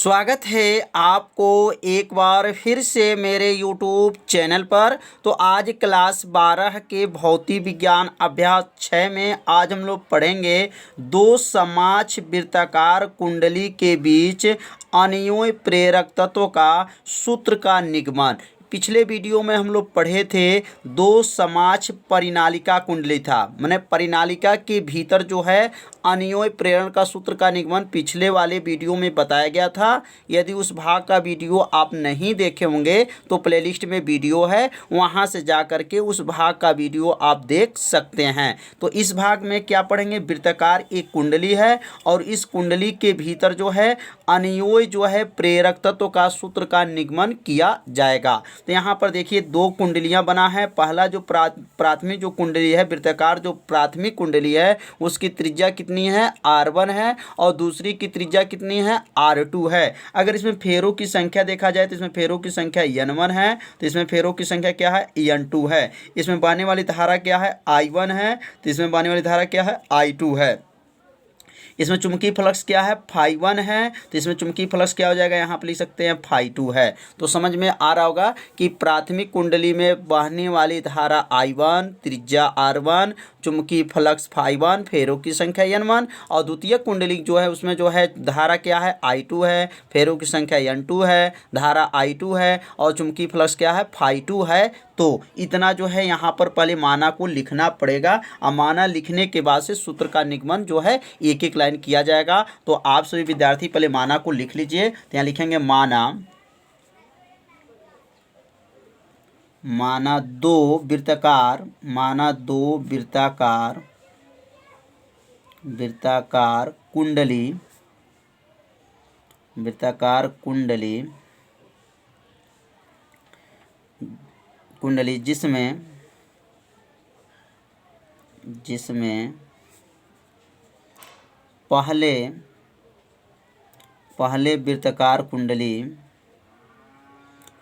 स्वागत है आपको एक बार फिर से मेरे YouTube चैनल पर। तो आज क्लास 12 के भौतिक विज्ञान अभ्यास 6 में आज हम लोग पढ़ेंगे दो समाक्ष वृत्ताकार कुंडली के बीच अन्योन्य प्रेरक तत्व का सूत्र का निगमन। पिछले वीडियो में हम लोग पढ़े थे दो समाक्ष परिनालिका कुंडली था, माने परिनालिका के भीतर जो है अन्योन्य प्रेरण का सूत्र का निगमन पिछले वाले वीडियो में बताया गया था। यदि उस भाग का वीडियो आप नहीं देखे होंगे तो प्लेलिस्ट में वीडियो है, वहां से जा कर के उस भाग का वीडियो आप देख सकते हैं। तो इस भाग में क्या पढ़ेंगे, वृत्ताकार एक कुंडली है और इस कुंडली के भीतर जो है अन्योन्य जो है प्रेरक तत्व का सूत्र का निगमन किया जाएगा। तो यहाँ पर देखिए दो कुंडलियाँ बना है। पहला जो प्राथमिक जो कुंडली है, वृत्ताकार जो प्राथमिक कुंडली है, उसकी त्रिज्या कितनी है, R1 है, और दूसरी की त्रिज्या कितनी है, R2 है। अगर इसमें फेरों की संख्या देखा जाए तो इसमें फेरों की संख्या N1 है, तो इसमें फेरों की संख्या क्या है, N2 है। इसमें बहने वाली धारा क्या है, I1 है, तो इसमें बहने वाली धारा क्या है, I2 है। इसमें चुंबकीय फ्लक्स क्या है, φ1 है, तो इसमें चुंबकीय फ्लक्स क्या हो जाएगा, यहाँ पर लिख सकते हैं φ2 है। तो समझ में आ रहा होगा कि प्राथमिक कुंडली में बहने वाली धारा I1, त्रिज्या R1, चुंबकीय फ्लक्स φ1, फेरों की संख्या N1, और द्वितीय कुंडली जो है उसमें जो है धारा क्या है, I2 है, फेरों की संख्या N2 है, धारा I2 है और चुंबकीय फ्लक्स क्या है, φ2 है। तो इतना जो है यहाँ पर पहले माना को लिखना पड़ेगा और माना लिखने के बाद से सूत्र का निगमन जो है एक एक लाइन किया जाएगा। तो आप सभी विद्यार्थी पहले माना को लिख लीजिए। तो यहाँ लिखेंगे माना दो वृत्ताकार कुंडली जिसमें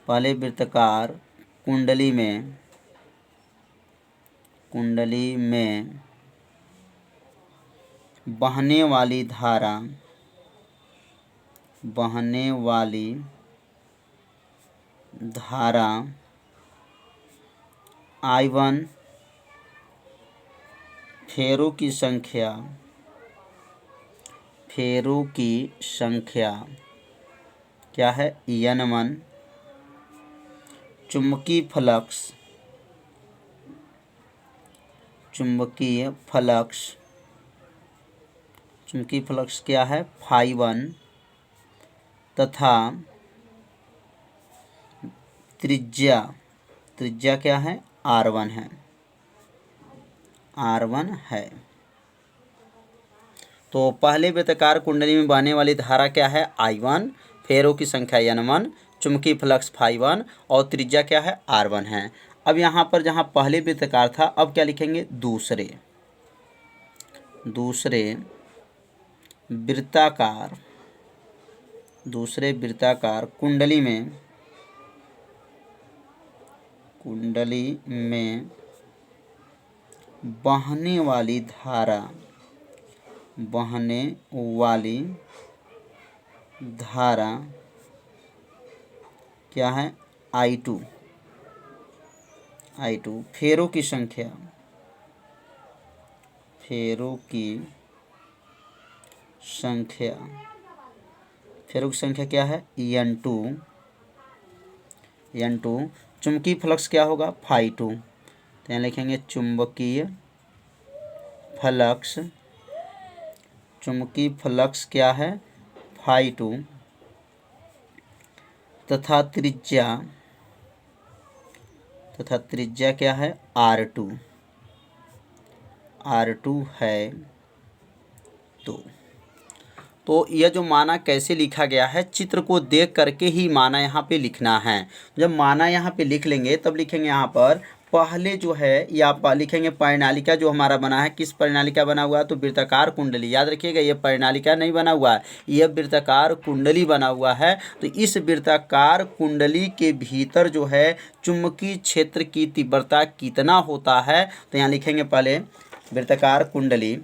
पहले वृत्ताकार कुंडली में बहने वाली धारा I1, फेरों की संख्या क्या है, N1, चुंबकीय फ्लक्स क्या है, φ1, तथा त्रिज्या क्या है, R1 है। तो पहले वृत्ताकार कुंडली में बहने वाली धारा क्या है, I1, फेरों की संख्या N1, चुंबकीय फ्लक्स φ1 और त्रिज्या क्या है, R1 है। अब यहाँ पर जहाँ पहले वृत्ताकार था, अब क्या लिखेंगे, दूसरे वृत्ताकार कुंडली में बहने वाली धारा क्या है, I2, फेरों की संख्या क्या है, N2, चुंबकीय फ्लक्स क्या होगा, φ2। तो यहाँ लिखेंगे चुंबकीय फ्लक्स क्या है, φ2, तथा त्रिज्या क्या है, R2 है। तो यह जो माना कैसे लिखा गया है, चित्र को देख करके ही माना यहाँ पे लिखना है। जब माना यहाँ पे लिख लेंगे तब लिखेंगे यहाँ पर पहले जो है या लिखेंगे परिनालिका जो हमारा बना है, किस परिनालिका बना हुआ है, तो वृत्ताकार कुंडली। याद रखिएगा ये परिनालिका नहीं बना हुआ है, यह वृत्ताकार कुंडली बना हुआ है। तो इस वृत्ताकार कुंडली के भीतर जो है चुंबकीय क्षेत्र की तीव्रता कितना होता है, तो यहाँ लिखेंगे पहले वृत्ताकार कुंडली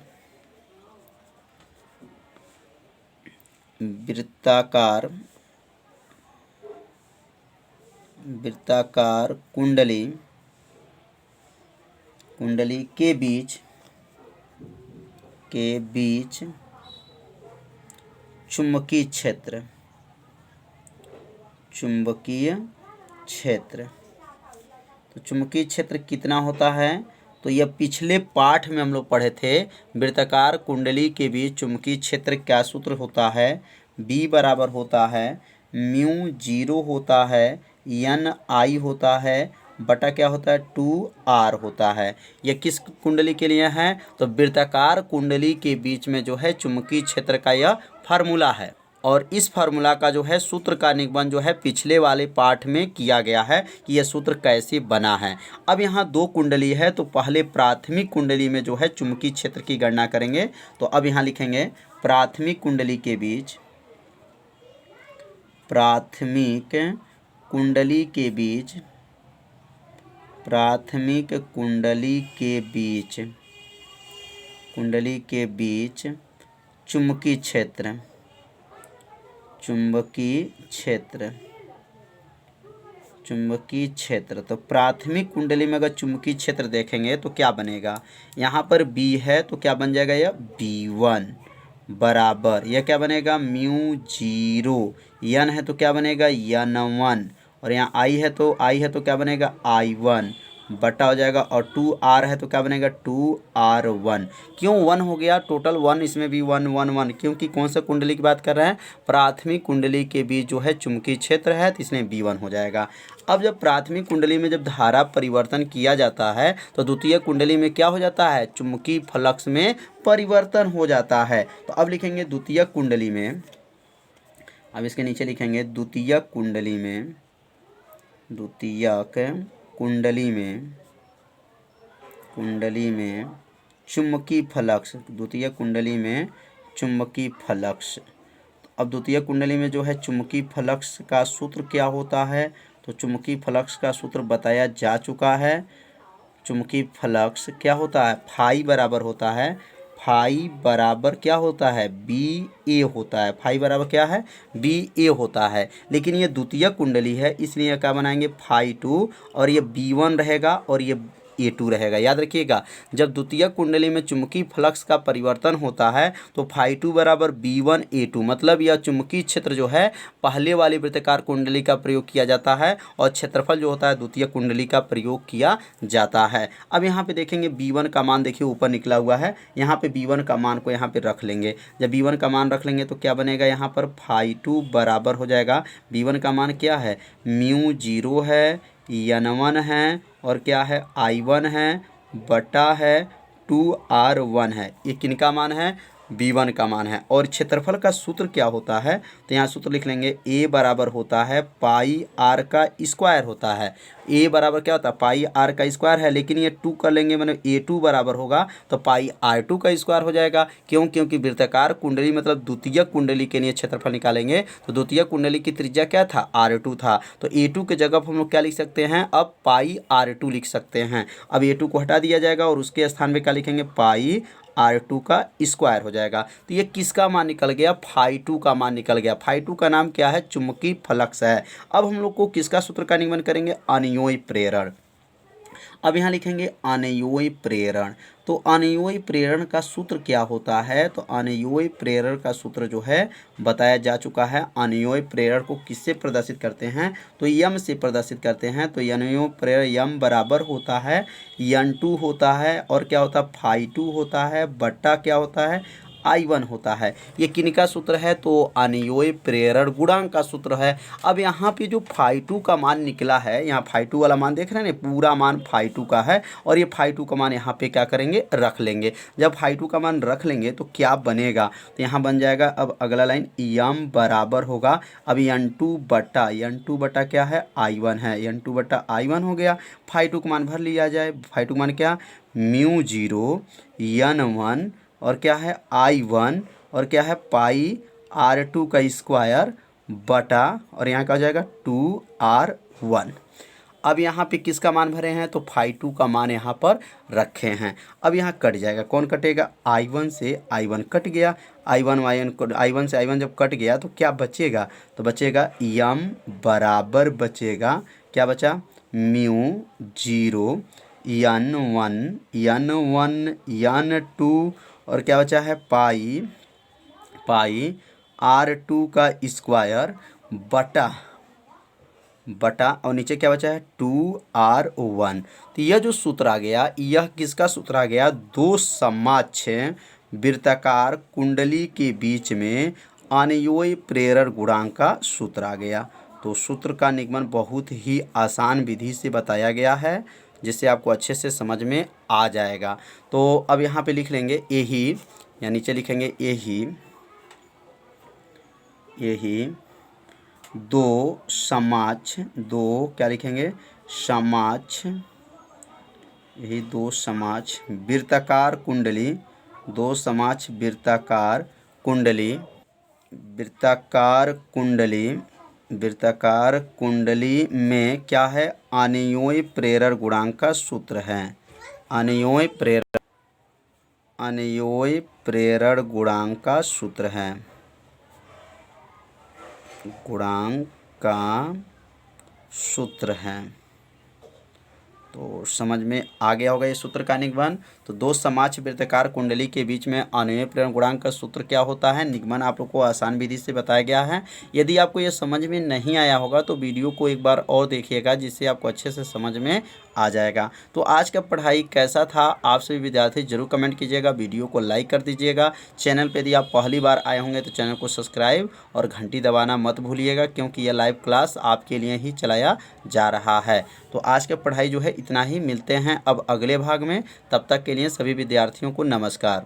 वृत्ताकार कुंडली के बीच चुंबकीय क्षेत्र। तो चुंबकीय क्षेत्र कितना होता है? तो यह पिछले पाठ में हम लोग पढ़े थे। वृत्ताकार कुंडली के बीच चुंबकीय क्षेत्र क्या सूत्र होता है? B बराबर होता है म्यू 0 होता है N I होता है बटा क्या होता है 2R होता है। यह किस कुंडली के लिए है? तो वृत्ताकार कुंडली के बीच में जो है चुंबकीय क्षेत्र का यह फार्मूला है। और इस फार्मूला का जो है सूत्र का निगमन जो है पिछले वाले पाठ में किया गया है कि यह सूत्र कैसे बना है। अब यहाँ दो कुंडली है तो पहले प्राथमिक कुंडली में जो है चुंबकीय क्षेत्र की गणना करेंगे। तो अब यहाँ लिखेंगे प्राथमिक कुंडली के बीच चुंबकीय क्षेत्र। तो प्राथमिक कुंडली में अगर चुंबकीय क्षेत्र देखेंगे तो क्या बनेगा? यहाँ पर B है तो क्या बन जाएगा? यह B1 बराबर यह क्या बनेगा? म्यू 0। N है तो क्या बनेगा? N1। और यहाँ I है तो क्या बनेगा? I1 बटा हो जाएगा। और 2R है तो क्या बनेगा? 2R1। क्यों 1 हो गया? टोटल 1, इसमें भी 1 1 1, क्योंकि कौन सा कुंडली की बात कर रहे हैं? प्राथमिक कुंडली के बीच जो है चुंबकीय क्षेत्र है तो इसलिए B1 हो जाएगा। अब जब प्राथमिक कुंडली में जब धारा परिवर्तन किया जाता है तो द्वितीय कुंडली में क्या हो जाता है? चुंबकीय फ्लक्स में परिवर्तन हो जाता है। तो अब लिखेंगे द्वितीयक कुंडली में, अब इसके नीचे लिखेंगे द्वितीयक कुंडली में चुंबकीय फ्लक्स, द्वितीय कुंडली में चुंबकीय फ्लक्स। अब द्वितीय कुंडली में जो है चुंबकीय फ्लक्स का सूत्र क्या होता है? तो चुंबकीय फ्लक्स का सूत्र बताया जा चुका है। चुंबकीय फ्लक्स क्या होता है? फाई बराबर होता है, फाई बराबर क्या होता है? BA होता है। फाई बराबर क्या है? BA होता है। लेकिन ये द्वितीय कुंडली है इसलिए क्या बनाएंगे? फाई 2 और ये B1 रहेगा और ये A2 रहेगा। याद रखिएगा जब द्वितीय कुंडली में चुंबकीय फ्लक्स का परिवर्तन होता है तो फाई 2 बराबर B1 A2, मतलब यह चुंबकीय क्षेत्र जो है पहले वाली वृत्ताकार कुंडली का प्रयोग किया जाता है और क्षेत्रफल जो होता है द्वितीय कुंडली का प्रयोग किया जाता है। अब यहाँ पे देखेंगे B1 का मान देखिए ऊपर निकला हुआ है, यहाँ पे B1 का मान को यहाँ पे रख लेंगे। जब B1 का मान रख लेंगे तो क्या बनेगा? यहाँ पर फाई 2 बराबर हो जाएगा, B1 का मान क्या है? म्यू 0 है, N1 है और क्या है? I1 है बटा है 2R1 है। ये किनका मान है? B1 का मान है। और क्षेत्रफल का सूत्र क्या होता है? तो यहाँ सूत्र लिख लेंगे A बराबर होता है पाई R का स्क्वायर होता है। A बराबर क्या होता है? पाई R का स्क्वायर है, लेकिन ये 2 कर लेंगे मतलब A2 बराबर होगा तो पाई R2 का स्क्वायर हो जाएगा। क्यों? क्योंकि वृत्ताकार कुंडली मतलब द्वितीय कुंडली के लिए क्षेत्रफल निकालेंगे तो द्वितीय कुंडली की त्रिज्या क्या था? R2 था। तो A2 के जगह पर हम लोग क्या लिख सकते हैं? अब पाई R2 लिख सकते हैं। अब A2 को हटा दिया जाएगा और उसके स्थान पे क्या लिखेंगे? पाई R2 का स्क्वायर हो जाएगा। तो ये किसका मान निकल गया? फाई 2 का मान निकल गया। फाई 2 का नाम क्या है? चुंबकीय फ्लक्स है। अब हम लोग को किसका सूत्र का निगमन करेंगे? अनयोई प्रेरण। अब यहाँ लिखेंगे अनयोई प्रेरण। तो अनयोई प्रेरण का सूत्र क्या होता है? तो अनयोई प्रेरण का सूत्र जो है बताया जा चुका है। अनयोई प्रेरण को किससे प्रदर्शित करते हैं? तो यम से प्रदर्शित करते हैं। तो अनयोई प्रेरण यम बराबर होता है N2 होता है और क्या होता है? फाई 2 होता है बट्टा क्या होता है? I1 होता है। ये किनका सूत्र है? तो अनयोई प्रेरण गुणांक का सूत्र है। अब यहाँ पे जो फाई 2 का मान निकला है, यहाँ फाई 2 वाला मान देख रहे हैं ना, पूरा मान फाई 2 का है और ये फाई 2 का मान यहाँ पे क्या करेंगे? रख लेंगे। जब फाई 2 का मान रख लेंगे तो क्या बनेगा? तो यहाँ बन जाएगा अब अगला लाइन यम बराबर होगा अब N2 बटा क्या है? I1 है। N2 बटा I1 हो गया। फाई 2 का मान भर लिया जाए। फाई 2 का मान क्या? म्यू 0 N1 और क्या है? I1 और क्या है? पाई R2 का स्क्वायर बटा और यहाँ क्या हो जाएगा? 2R1। अब यहाँ पे किसका मान भरे हैं? तो फाई 2 का मान यहाँ पर रखे हैं। अब यहाँ कट जाएगा। कौन कटेगा? I1 से I1 कट गया। I1 से I1 जब कट गया तो क्या बचेगा? तो बचेगा यम बराबर बचेगा क्या बचा, म्यू 0, n1 n2 और क्या बचा है पाई r2 का स्क्वायर बटा और नीचे क्या बचा है 2r1। तो यह जो सूत्र आ गया, यह किसका सूत्र आ गया, दो समोच्च वृत्ताकार कुंडली के बीच में अनयोई प्रेरण गुणांक का सूत्र आ गया। तो सूत्र का निगमन बहुत ही आसान विधि से बताया गया है, जिससे आपको अच्छे से समझ में आ जाएगा। तो अब यहाँ पे लिख लेंगे यही, या नीचे लिखेंगे यही दो समोच्च, क्या लिखेंगे, समोच्च, यही दो समोच्च वृत्ताकार कुंडली, दो समोच्च वृत्ताकार कुंडली में क्या है, अनयोई प्रेरण गुणांक का सूत्र है। अनयोई प्रेरण गुणांक का सूत्र है, तो समझ में आ गया होगा ये सूत्र का निगमन। तो दो समोच्च वृत्ताकार कुंडली के बीच में अनयोई प्रेरण गुणांक का सूत्र क्या होता है, निगमन आप लोग को आसान विधि से बताया गया है। यदि आपको ये समझ में नहीं आया होगा तो वीडियो को एक बार और देखिएगा, जिससे आपको अच्छे से समझ में आ जाएगा। तो आज का पढ़ाई कैसा था, आप सभी विद्यार्थी जरूर कमेंट कीजिएगा, वीडियो को लाइक कर दीजिएगा। चैनल पर यदि आप पहली बार आए होंगे तो चैनल को सब्सक्राइब और घंटी दबाना मत भूलिएगा, क्योंकि यह लाइव क्लास आपके लिए ही चलाया जा रहा है। तो आज का पढ़ाई जो है इतना ही, मिलते हैं अब अगले भाग में। तब तक के लिए सभी विद्यार्थियों को नमस्कार।